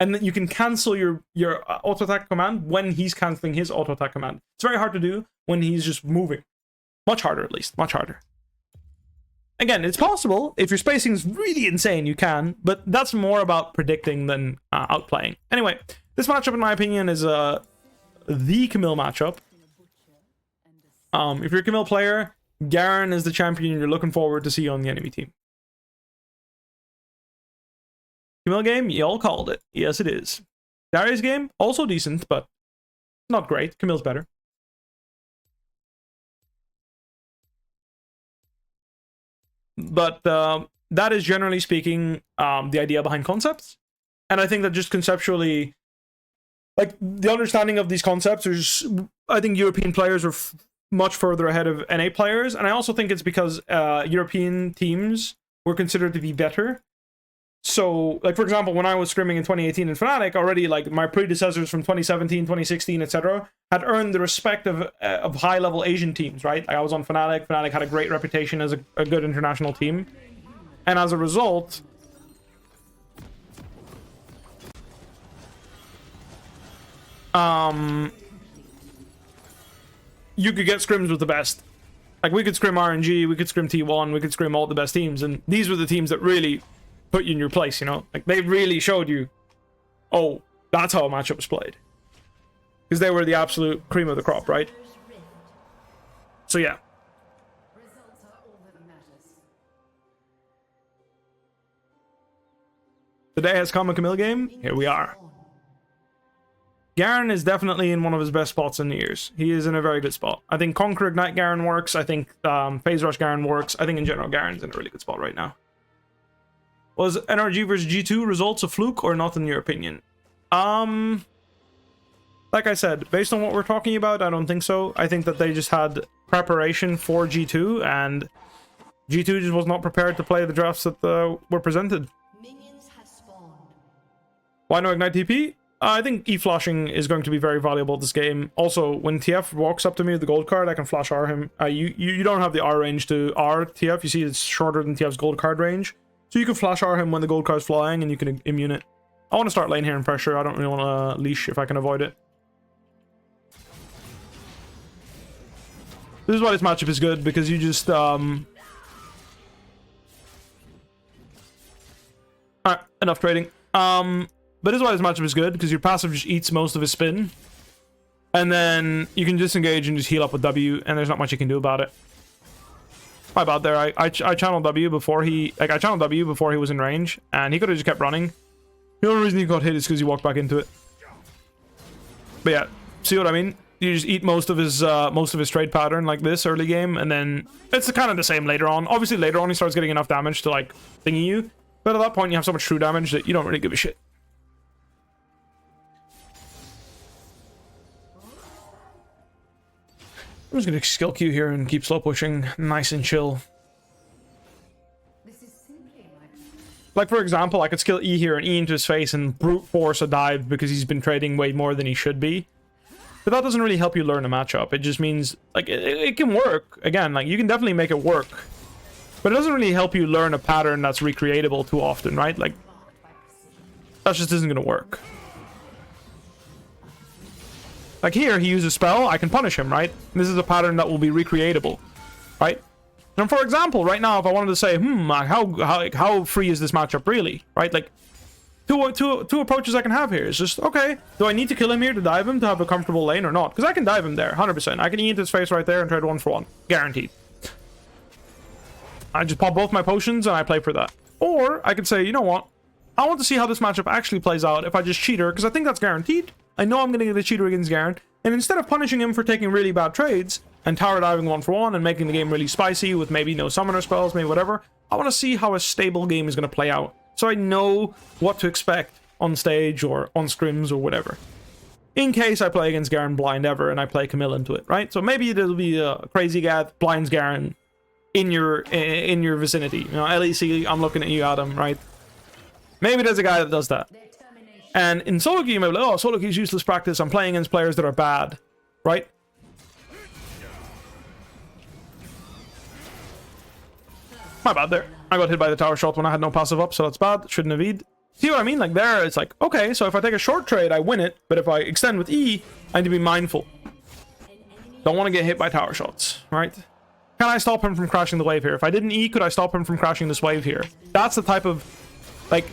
and then you can cancel your auto attack command when he's canceling his auto attack command. It's very hard to do when he's just moving. Much harder, at least. Much harder. Again, it's possible. If your spacing is really insane, you can, but that's more about predicting than outplaying. Anyway, this matchup, in my opinion, is the Camille matchup. If you're a Camille player, Garen is the champion you're looking forward to see on the enemy team. Camille game, y'all called it. Yes, it is. Darius game, also decent, but not great. Camille's better. But that is, generally speaking, the idea behind concepts. And I think that just conceptually, like, the understanding of these concepts is, I think European players are much further ahead of NA players. And I also think it's because European teams were considered to be better. So, like, for example, when I was scrimming in 2018 in Fnatic, already, like, my predecessors from 2017, 2016, etc., had earned the respect of high-level Asian teams, right? Like, I was on Fnatic. Fnatic had a great reputation as a good international team. And as a result, you could get scrims with the best. Like, we could scrim RNG, we could scrim T1, we could scrim all the best teams, and these were the teams that really put you in your place, you know? Like, they really showed you, oh, that's how a matchup was played. Because they were the absolute cream of the crop, right? So, yeah. The day has come, a Camille game. Here we are. Garen is definitely in one of his best spots in years. He is in a very good spot. I think Conquer Ignite Garen works. I think Phase Rush Garen works. I think in general Garen's in a really good spot right now. Was NRG versus G2 results a fluke or not in your opinion? Like I said, based on what we're talking about, I don't think so. I think that they just had preparation for G2, and G2 just was not prepared to play the drafts that were presented. Why no Ignite TP? I think E-flashing is going to be very valuable this game. Also, when TF walks up to me with the gold card, I can flash R him. You don't have the R range to R TF. You see it's shorter than TF's gold card range. So you can flash R him when the gold card's flying, and you can immune it. I want to start lane here in pressure. I don't really want to leash if I can avoid it. This is why this matchup is good, because you just... Alright, enough trading. But this is why this matchup is good, because your passive just eats most of his spin. And then you can disengage and just heal up with W, and there's not much you can do about it. My bad there. I channeled W before he... Like, I channeled W before he was in range, and he could have just kept running. The only reason he got hit is because he walked back into it. But yeah, see what I mean? You just eat most of his trade pattern like this early game, and then it's kind of the same later on. Obviously, later on he starts getting enough damage to, like, thingy you. But at that point, you have so much true damage that you don't really give a shit. I'm just gonna skill Q here and keep slow pushing, nice and chill. Like, for example, I could skill E here and E into his face and brute force a dive because he's been trading way more than he should be. But that doesn't really help you learn a matchup. It just means, like, it can work. Again, like, you can definitely make it work. But it doesn't really help you learn a pattern that's recreatable too often, right? Like, that just isn't gonna work. Like here, he uses spell, I can punish him, right? This is a pattern that will be recreatable, right? And for example, right now, if I wanted to say, how free is this matchup really, right? Like, two approaches I can have here. It's just, okay, do I need to kill him here to dive him to have a comfortable lane or not? Because I can dive him there, 100%. I can E into his face right there and trade 1-for-1. Guaranteed. I just pop both my potions and I play for that. Or I could say, you know what? I want to see how this matchup actually plays out if I just cheat her, because I think that's guaranteed. I know I'm going to get a cheater against Garen, and instead of punishing him for taking really bad trades and tower diving 1-for-1 and making the game really spicy with maybe no summoner spells, maybe whatever, I want to see how a stable game is going to play out, so I know what to expect on stage or on scrims or whatever. In case I play against Garen blind ever and I play Camille into it, right? So maybe it'll be a crazy guy that blinds Garen in your vicinity. You know, LEC, I'm looking at you, Adam, right? Maybe there's a guy that does that. And in solo queue, you might be like, oh, solo queue is useless practice. I'm playing against players that are bad, right? My bad there. I got hit by the tower shot when I had no passive up, so that's bad. Shouldn't have E'd. See what I mean? Like there, it's like, okay, so if I take a short trade, I win it. But if I extend with E, I need to be mindful. Don't want to get hit by tower shots, right? Can I stop him from crashing the wave here? If I didn't E, could I stop him from crashing this wave here? That's the type of,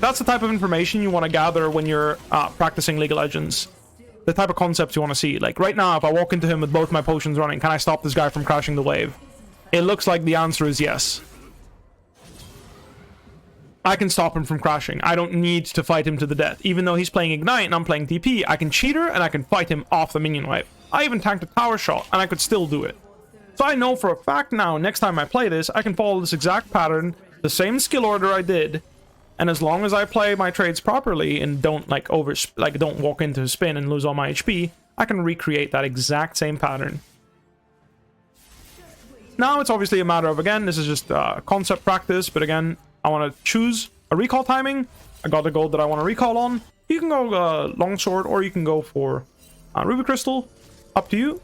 that's the type of information you want to gather when you're practicing League of Legends. The type of concepts you want to see. Like right now, if I walk into him with both my potions running, can I stop this guy from crashing the wave? It looks like the answer is yes. I can stop him from crashing. I don't need to fight him to the death. Even though he's playing Ignite and I'm playing TP, I can cheater and I can fight him off the minion wave. I even tanked a tower shot and I could still do it. So I know for a fact now, next time I play this, I can follow this exact pattern, the same skill order I did, and as long as I play my trades properly and don't don't walk into a spin and lose all my HP, I can recreate that exact same pattern. Now it's obviously a matter of, again, this is just concept practice, but again, I want to choose a recall timing. I got the gold that I want to recall on. You can go longsword or you can go for ruby crystal. Up to you.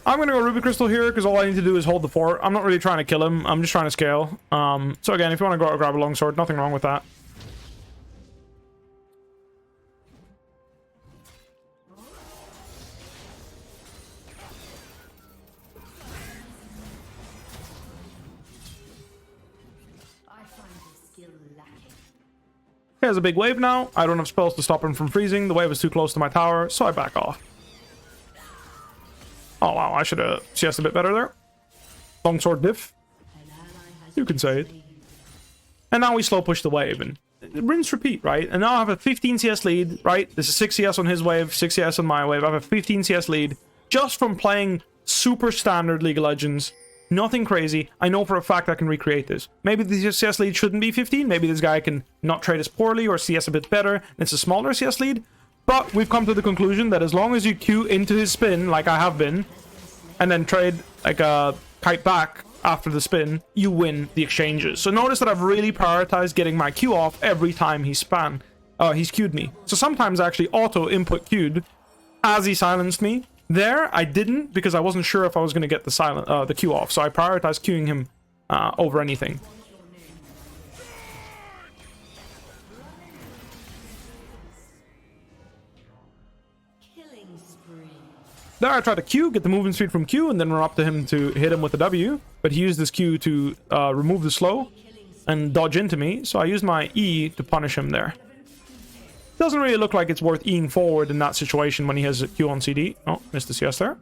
I'm going to go ruby crystal here because all I need to do is hold the fort. I'm not really trying to kill him. I'm just trying to scale. So again, if you want to go grab a longsword, nothing wrong with that. He has a big wave now. I don't have spells to stop him from freezing. The wave is too close to my tower, so I back off. Oh wow, I should have CS'd a bit better there. Longsword diff. You can say it. And now we slow push the wave and rinse repeat, right? And now I have a 15 CS lead, right? This is 6 CS on his wave, 6 CS on my wave. I have a 15 CS lead just from playing super standard League of Legends. Nothing crazy. I know for a fact I can recreate this. Maybe the CS lead shouldn't be 15. Maybe this guy can not trade as poorly or CS a bit better. And it's a smaller CS lead. But we've come to the conclusion that as long as you queue into his spin, like I have been, and then trade like a kite back after the spin, you win the exchanges. So notice that I've really prioritized getting my Q off every time he's queued me. So sometimes I actually auto input queued as he silenced me. There, I didn't because I wasn't sure if I was going to get the Q off, so I prioritized queuing him over anything. There, I tried to Q, get the movement speed from Q, and then run up to him to hit him with the W, but he used this Q to remove the slow and dodge into me, so I used my E to punish him there. Doesn't really look like it's worth Eing forward in that situation when he has a Q on CD. Oh, missed the CS there.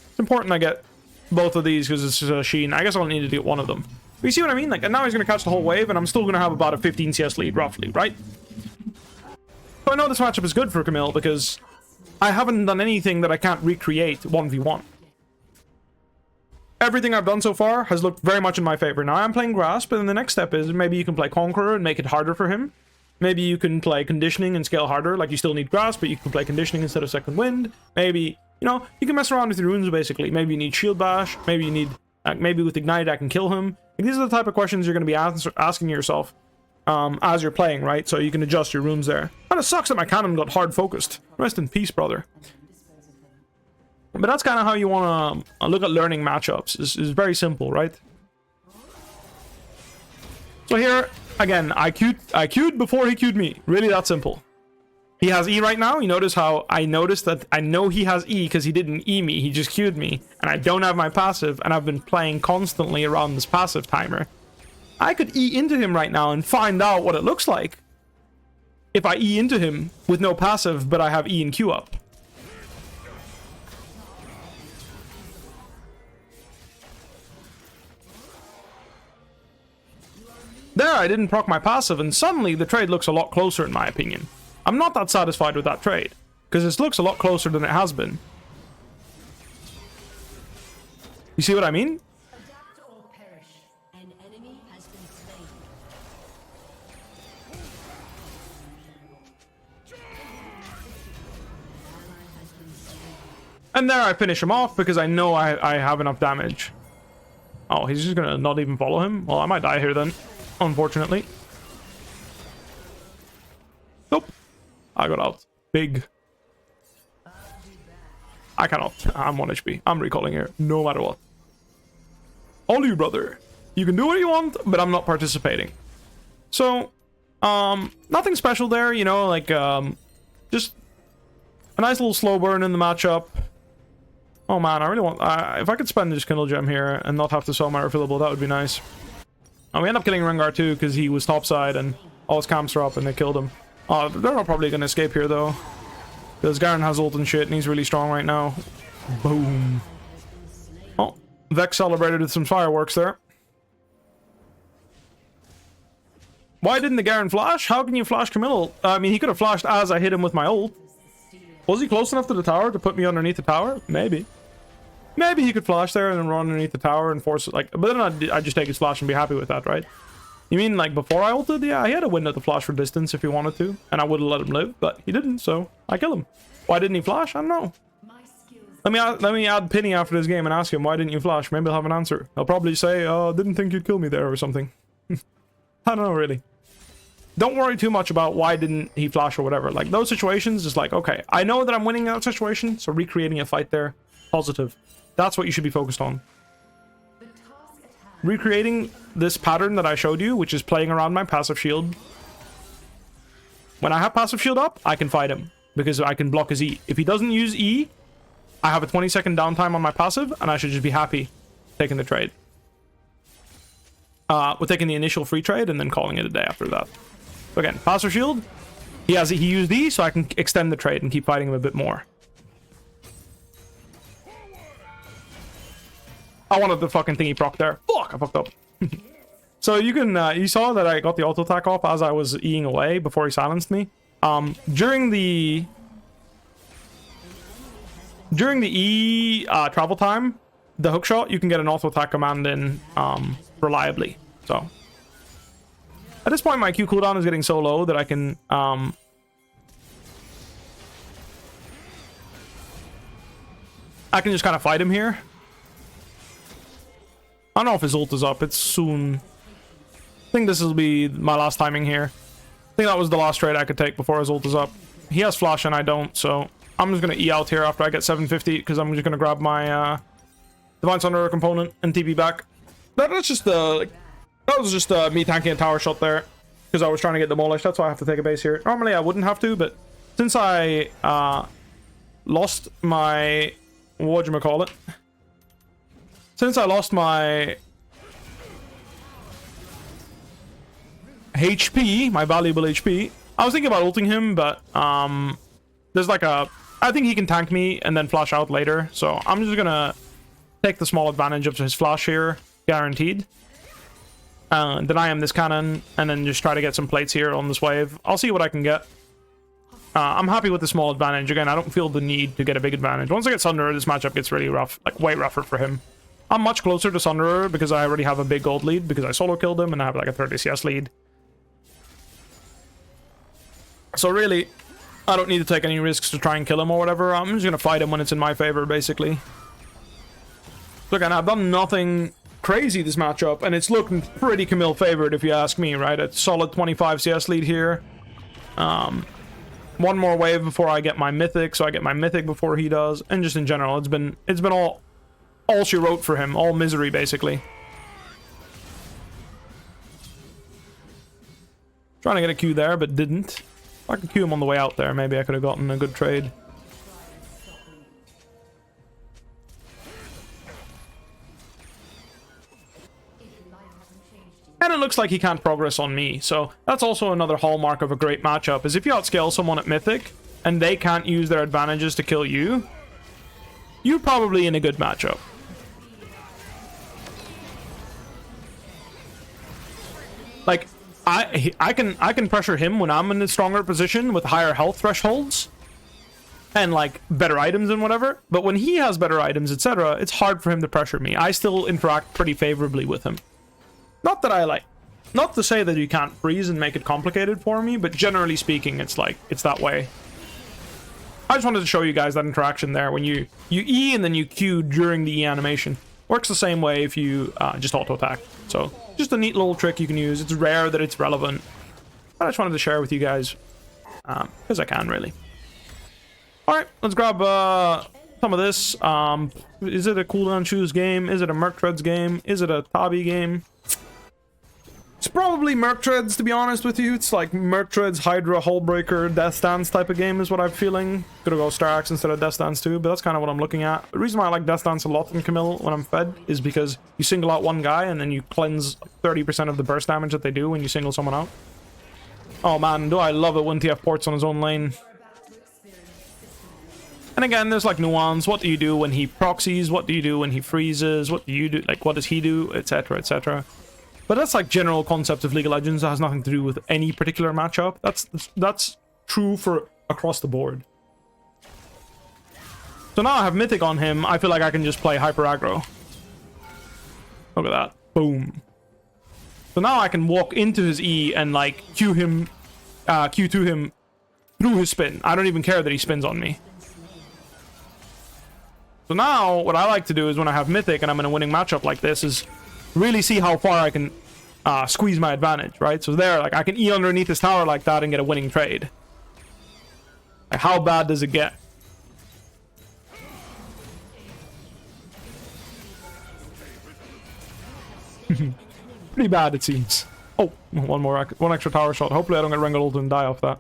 It's important I get both of these because it's a Sheen. I guess I'll need to get one of them. But you see what I mean? Like, and now he's going to catch the whole wave, and I'm still going to have about a 15 CS lead, roughly, right? So I know this matchup is good for Camille because I haven't done anything that I can't recreate 1v1. Everything I've done so far has looked very much in my favor. Now I'm playing Grasp, and then the next step is maybe you can play Conqueror and make it harder for him. Maybe you can play Conditioning and scale harder, like you still need Grasp, but you can play Conditioning instead of Second Wind. Maybe, you know, you can mess around with your runes, basically. Maybe you need Shield Bash, maybe you need, maybe with Ignite I can kill him. Like, these are the type of questions you're going to be asking yourself as you're playing, right? So you can adjust your runes there. Kind of sucks that my cannon got hard focused. Rest in peace, brother. But that's kind of how you want to look at learning matchups. It's very simple, right? So here, again, I queued before he queued me. Really that simple. He has E right now. You notice how I noticed that I know he has E because he didn't E me. He just queued me. And I don't have my passive. And I've been playing constantly around this passive timer. I could E into him right now and find out what it looks like if I E into him with no passive, but I have E and Q up. There, I didn't proc my passive, and suddenly the trade looks a lot closer in my opinion. I'm not that satisfied with that trade, because it looks a lot closer than it has been. You see what I mean? And there I finish him off because I know I have enough damage. Oh, he's just gonna not even follow him? Well, I might die here then, unfortunately. Nope. I got out. Big. I cannot. I'm 1 HP. I'm recalling here, no matter what. All you, brother. You can do what you want, but I'm not participating. So, Nothing special there, you know, like, just a nice little slow burn in the matchup. Oh man, I really want... if I could spend this Kindle Gem here and not have to sell my refillable, that would be nice. And we end up killing Rengar too, because he was topside and all his camps are up and they killed him. They're not probably going to escape here though. Because Garen has ult and shit and he's really strong right now. Boom. Oh, Vex celebrated with some fireworks there. Why didn't the Garen flash? How can you flash Camille? I mean, he could have flashed as I hit him with my ult. Was he close enough to the tower to put me underneath the tower? Maybe. Maybe he could flash there and then run underneath the tower and force it, like... But then I'd just take his flash and be happy with that, right? You mean, like, before I ulted? Yeah, he had a window to flash for distance if he wanted to. And I would have let him live, but he didn't, so I kill him. Why didn't he flash? I don't know. Let me add Penny after this game and ask him, why didn't you flash? Maybe he'll have an answer. He'll probably say, oh, didn't think you'd kill me there or something. I don't know, really. Don't worry too much about why didn't he flash or whatever. Like, those situations, just like, okay, I know that I'm winning that situation, so recreating a fight there, positive. That's what you should be focused on. Recreating this pattern that I showed you, which is playing around my passive shield. When I have passive shield up, I can fight him, because I can block his E. If he doesn't use E, I have a 20-second downtime on my passive, and I should just be happy taking the trade. We're taking the initial free trade, and then calling it a day after that. So again, passive shield. He used E, so I can extend the trade and keep fighting him a bit more. I wanted the fucking thingy proc there. Fuck, I fucked up. So you can, you saw that I got the auto attack off as I was Eing away before he silenced me. During the E travel time, the hook shot, you can get an auto attack command in reliably. So at this point, my Q cooldown is getting so low that I can just kind of fight him here. I don't know if his ult is up. It's soon. I think this will be my last timing here. I think that was the last trade I could take before his ult is up. He has flash and I don't, so I'm just going to E out here after I get 750, because I'm just going to grab my Divine Sunderer component and TP back. That's just that was just me tanking a tower shot there, because I was trying to get demolished. That's why I have to take a base here. Normally I wouldn't have to, but since I lost my... whatchamacallit? Since I lost my HP, my valuable HP, I was thinking about ulting him, but there's like a... I think he can tank me and then flash out later, so I'm just gonna take the small advantage of his flash here, guaranteed. Deny him this cannon, and then just try to get some plates here on this wave. I'll see what I can get. I'm happy with the small advantage. Again, I don't feel the need to get a big advantage. Once I get Sunderer, this matchup gets really rough, like way rougher for him. I'm much closer to Sunderer because I already have a big gold lead, because I solo killed him and I have like a 30 CS lead. So really, I don't need to take any risks to try and kill him or whatever. I'm just going to fight him when it's in my favor, basically. So again, I've done nothing crazy this matchup, and it's looking pretty Camille favored if you ask me, right? A solid 25 CS lead here. One more wave before I get my mythic, so I get my mythic before he does. And just in general, it's been all she wrote for him, all misery basically. Trying to get a Q there, but didn't. If I could Q him on the way out there, maybe I could have gotten a good trade. And it looks like he can't progress on me, so that's also another hallmark of a great matchup, is if you outscale someone at Mythic, and they can't use their advantages to kill you, you're probably in a good matchup. Like, I can pressure him when I'm in a stronger position with higher health thresholds, and like better items and whatever, but when he has better items, etc., it's hard for him to pressure me. I still interact pretty favorably with him. Not that I like, not to say that you can't freeze and make it complicated for me, but generally speaking, it's like, it's that way. I just wanted to show you guys that interaction there when you E and then you Q during the E animation. Works the same way if you just auto attack. So just a neat little trick you can use. It's rare that it's relevant, but I just wanted to share with you guys because I can, really. All right, let's grab some of this. Is it a cooldown choose game? Is it a Merc Treads game? Is it a Tabi game? It's probably Merc Treads, to be honest with you. It's like Merc Treads, Hydra, Hullbreaker, Death Dance type of game is what I'm feeling. Gonna go Star Axe instead of Death Dance too, but that's kind of what I'm looking at. The reason why I like Death Dance a lot in Camille when I'm fed is because you single out one guy and then you cleanse 30% of the burst damage that they do when you single someone out. Oh man, do I love it when TF ports on his own lane. And again, there's like nuance. What do you do when he proxies? What do you do when he freezes? What do you do? Like, what does he do? Etc, etc. But that's like general concept of League of Legends. That has nothing to do with any particular matchup. That's true for across the board. So now I have Mythic on him. I feel like I can just play hyper aggro. Look at that. Boom. So now I can walk into his E and like Q him, Q2 him through his spin. I don't even care that he spins on me. So now what I like to do is when I have Mythic and I'm in a winning matchup like this is really see how far I can squeeze my advantage, right? So there, like, I can E underneath this tower like that and get a winning trade. Like, how bad does it get? Pretty bad, it seems. Oh, one extra tower shot. Hopefully I don't get Rengal and die off that.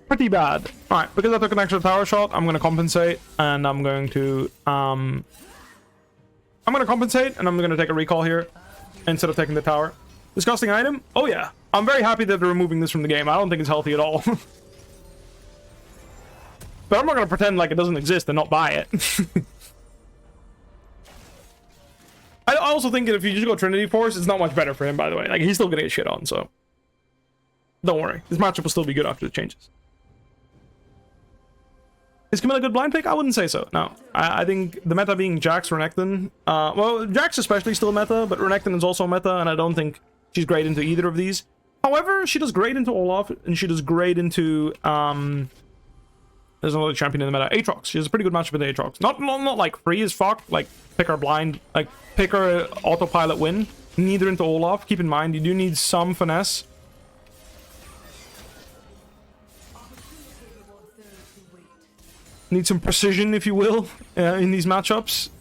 Pretty bad. Alright, because I took an extra tower shot, I'm going to compensate, and I'm going to compensate, and I'm going to take a recall here instead of taking the tower. Disgusting item? Oh yeah. I'm very happy that they're removing this from the game. I don't think it's healthy at all. But I'm not going to pretend like it doesn't exist and not buy it. I also think that if you just go Trinity Force, it's not much better for him, by the way. Like, he's still going to get shit on, so... Don't worry. This matchup will still be good after the changes. Is Camille a good blind pick? I wouldn't say so, no. I think the meta being Jax, Renekton... well, Jax especially still meta, but Renekton is also meta, and I don't think she's great into either of these. However, she does great into Olaf, and she does great into... There's another champion in the meta, Aatrox. She has a pretty good matchup with Aatrox. Not like free as fuck, like pick her blind, like pick her autopilot win. Neither into Olaf. Keep in mind, you do need some finesse. Need some precision, if you will, in these matchups.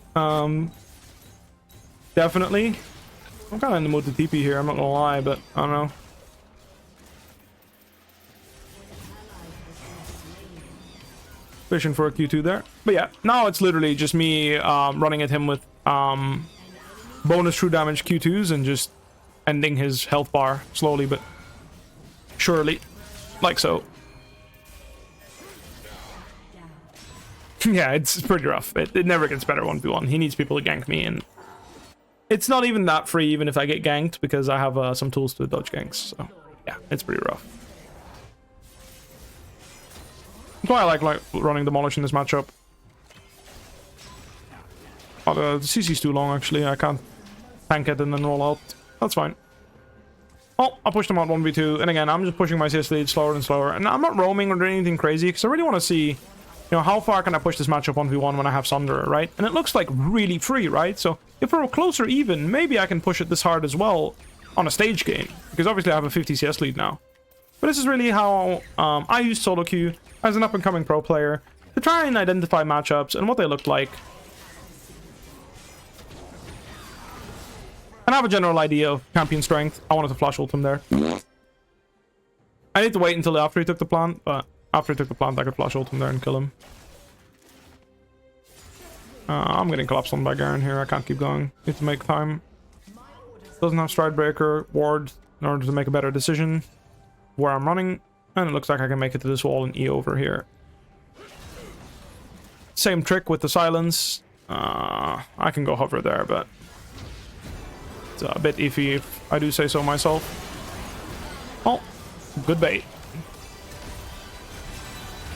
Definitely. I'm kind of in the mood to TP here, I'm not gonna lie, but I don't know. Fishing for a Q2 there. But yeah, now it's literally just me running at him with bonus true damage Q2s and just ending his health bar slowly but surely. Like so. Yeah, it's pretty rough. It never gets better 1v1. He needs people to gank me, and it's not even that free even if I get ganked because I have some tools to dodge ganks. So yeah, it's pretty rough. That's why I like running Demolish in this matchup. Oh, the CC's too long, actually. I can't tank it and then roll out. That's fine. Oh, I pushed him out 1v2. And again, I'm just pushing my CS lead slower and slower. And I'm not roaming or doing anything crazy because I really want to see, you know, how far can I push this matchup 1v1 when I have Sunderer, right? And it looks like really free, right? So if we're closer even, maybe I can push it this hard as well on a stage game. Because obviously I have a 50 CS lead now. But this is really how I use solo queue as an up-and-coming pro player to try and identify matchups and what they look like. And I have a general idea of champion strength. I wanted to flash ult him there. I need to wait until after he took the plant, but after he took the plant I could flash ult him there and kill him. I'm getting collapsed on by Garen here. I can't keep going. Need to make time. Doesn't have Stride Breaker, Ward, in order to make a better decision where I'm running, and it looks like I can make it to this wall and E over here. Same trick with the silence. I can go hover there, but it's a bit iffy if I do say so myself. Oh, good bait.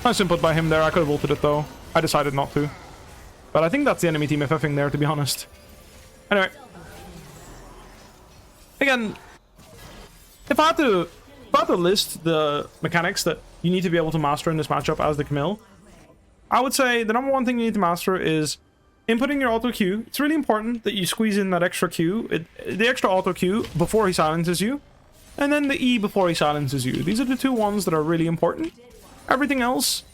Nice input by him there. I could have ulted it though. I decided not to. But I think that's the enemy team FFing there, to be honest. Anyway. Again, if I had to list the mechanics that you need to be able to master in this matchup as the Camille, I would say the number one thing you need to master is inputting your auto Q. It's really important that you squeeze in that extra Q, the extra auto Q before he silences you, and then the E before he silences you. These are the two ones that are really important. Everything else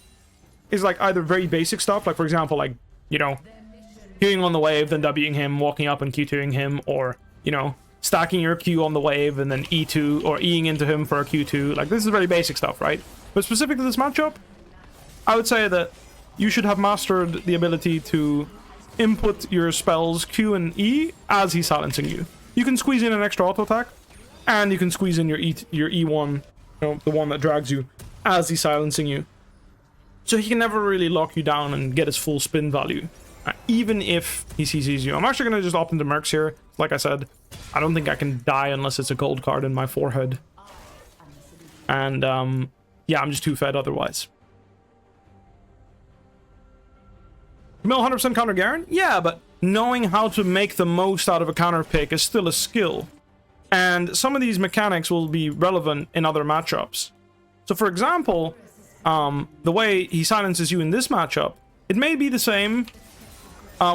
is like either very basic stuff, like for example, like, you know, Qing on the wave, then Wing him, walking up and Q2ing him, or, you know, stacking your Q on the wave and then E2 or Eing into him for a Q2. Like, this is very basic stuff, right? But specific to this matchup, I would say that you should have mastered the ability to input your spells Q and E as he's silencing you. You can squeeze in an extra auto attack, and you can squeeze in your E1, you know, the one that drags you, as he's silencing you. So he can never really lock you down and get his full spin value, even if he CCs you. I'm actually going to just opt into Mercs here. Like I said, I don't think I can die unless it's a gold card in my forehead. And, yeah, I'm just too fed otherwise. Camille 100% counter Garen? Yeah, but knowing how to make the most out of a counter pick is still a skill. And some of these mechanics will be relevant in other matchups. So for example, the way he silences you in this matchup, it may be the same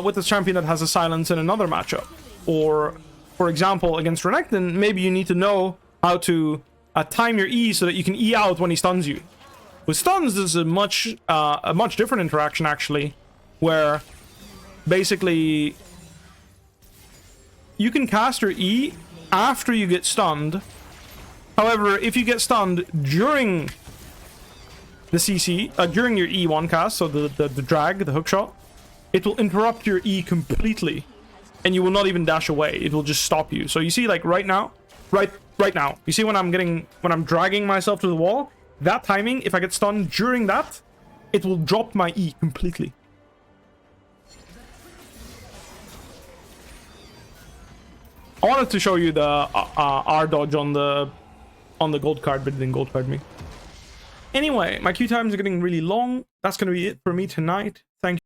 with the champion that has a silence in another matchup. Or, for example, against Renekton, maybe you need to know how to time your E so that you can E out when he stuns you. With stuns, there's a much different interaction, actually, where basically you can cast your E after you get stunned. However, if you get stunned during the CC, during your E1 cast, so the drag, the hook shot, it will interrupt your E completely, and you will not even dash away. It will just stop you. So you see, like right now, right now, you see when I'm dragging myself to the wall, that timing, if I get stunned during that, it will drop my E completely. I wanted to show you the R dodge on the gold card, but it didn't gold card me. Anyway, my queue times are getting really long. That's going to be it for me tonight.